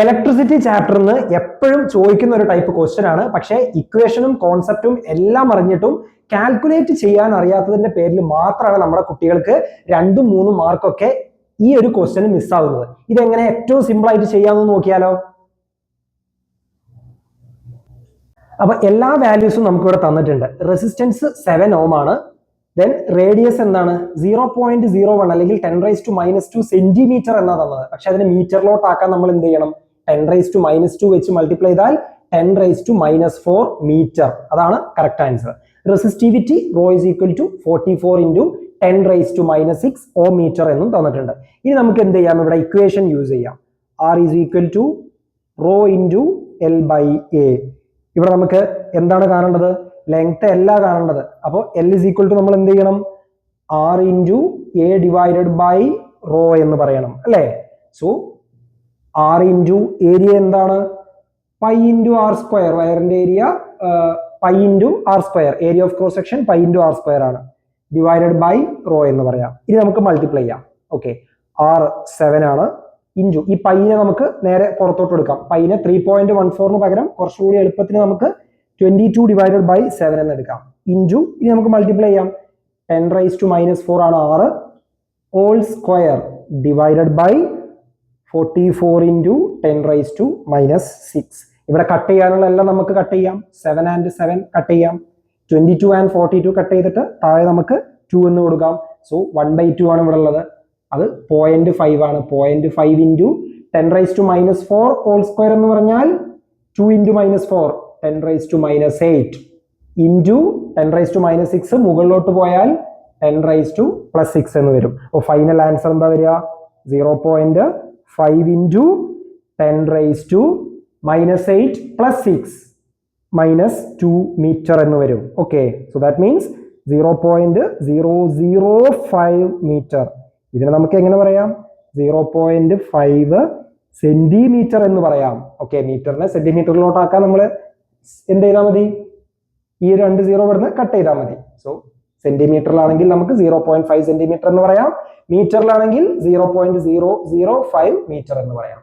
Electricity ചാപ്റ്ററിൽ നിന്ന് എപ്പോഴും ചോദിക്കുന്ന ഒരു ടൈപ്പ് ക്വസ്റ്റ്യൻ ആണ്. പക്ഷേ ഇക്വേഷനും കോൺസെപ്റ്റും എല്ലാം അറിഞ്ഞിട്ടും കാൽക്കുലേറ്റ് ചെയ്യാൻ അറിയാത്തതിന്റെ പേരിൽ മാത്രമാണ് നമ്മുടെ കുട്ടികൾക്ക് 2-3 മാർക്കൊക്കെ ഈ ഒരു ക്വസ്റ്റ്യൻ മിസ്സാവുന്നത്. ഇതെങ്ങനെ ഏറ്റവും സിമ്പിൾ ആയിട്ട് ചെയ്യാമെന്ന് നോക്കിയാലോ? അപ്പൊ എല്ലാ വാല്യൂസും നമുക്ക് ഇവിടെ തന്നിട്ടുണ്ട്. റെസിസ്റ്റൻസ് 7 ഓം ആണ്. ദെൻ റേഡിയസ് എന്താണ്? 0.01 അല്ലെങ്കിൽ 10⁻⁻² സെന്റിമീറ്റർ എന്നാ തന്നത്. പക്ഷെ അതിന് മീറ്ററിലോട്ട് ആക്കാൻ നമ്മൾ എന്ത് ചെയ്യണം? 10⁻⁻² വെച്ച് മൾട്ടിപ്ലൈ ചെയ്താൽ 10⁻⁻⁴ മീറ്റർ. അതാണ് correct answer. Resistivity rho is equal to 44 × 10⁻⁻6 ohm metre എന്നും തന്നിട്ടുണ്ട്. ഇനി നമുക്ക് എന്ത് ചെയ്യാം? ഇവിടെ ഇക്വേഷൻ യൂസ് ചെയ്യാം. R is equal to rho into L/A. ഇവിടെ നമുക്ക് എന്താണ് കാണേണ്ടത്? ലെങ്ത് അല്ല കാണേണ്ടത്. അപ്പോൾ L is equal to നമ്മൾ എന്ത് ചെയ്യണം? R × A divided by rho എന്ന് പറയണം അല്ലേ? സോ R × ഏരിയ എന്താണ്? Pi × R². വയറിന്റെ area pi × R². Area of cross section pi × R² ആണ്. ഡിവൈഡഡ് ബൈ റോ എന്ന് പറയാം. ഇനി നമുക്ക് മൾട്ടിപ്ലൈ ചെയ്യാം. ഓക്കെ, R 7 ആണ്. ഇൻറ്റു ഈ പൈനെ നമുക്ക് നേരെ പുറത്തോട്ട് എടുക്കാം. പൈനെ 3.14 പകരം കുറച്ചുകൂടി എളുപ്പത്തിന് നമുക്ക് 22 ഡിവൈഡഡ് ബൈ 7 എന്ന് എടുക്കാം. ഇൻറ്റു ഇനി നമുക്ക് മൾട്ടിപ്ലൈ ചെയ്യാം. 10⁻⁻⁴ ആണ് R whole square divided by 44 × 10⁻⁻6. ഇവിടെ കട്ട് ചെയ്യാനുള്ള എല്ലാം നമുക്ക് കട്ട് ചെയ്യാം. 7 and 7 കട്ട് ചെയ്യാം. 22 and 42 കട്ട് ചെയ്തിട്ട് താഴെ നമുക്ക് 2 എന്ന് കൊടുക്കാം. സോ 1/2 ആണ് ഇവിടെ ഉള്ളത്. അത് 0.5 ആണ്. 0.5 × 10⁻⁻⁴ ഹോൾ സ്ക്വയർ എന്ന് പറഞ്ഞാൽ 2 × -4 10⁻⁻8 ഇൻറ്റു 10⁻⁻6 മുകളിലോട്ട് പോയാൽ 10⁻+6 എന്ന് വരും. അപ്പോൾ ഫൈനൽ ആൻസർ എന്താ വരിക? 0.5 × 10⁻⁻8 + 6 -2 മീറ്റർ എന്ന് വരും. Okay, so that means 0.005 metre. ഇതിനെ നമുക്ക് എങ്ങനെ പറയാം? 0.5 സെന്റിമീറ്റർ എന്ന് പറയാം. ഓക്കെ, മീറ്ററിനെ സെന്റിമീറ്ററിലോട്ടാക്കാൻ നമ്മൾ എന്ത് ചെയ്താൽ മതി? ഈ 2 0 ഇവിടുന്ന് കട്ട് ചെയ്താൽ മതി. സോ സെന്റിമീറ്ററിലാണെങ്കിൽ നമുക്ക് 0.5 സെന്റിമീറ്റർ എന്ന് പറയാം. മീറ്ററിലാണെങ്കിൽ 0.005 മീറ്റർ എന്ന് പറയാം.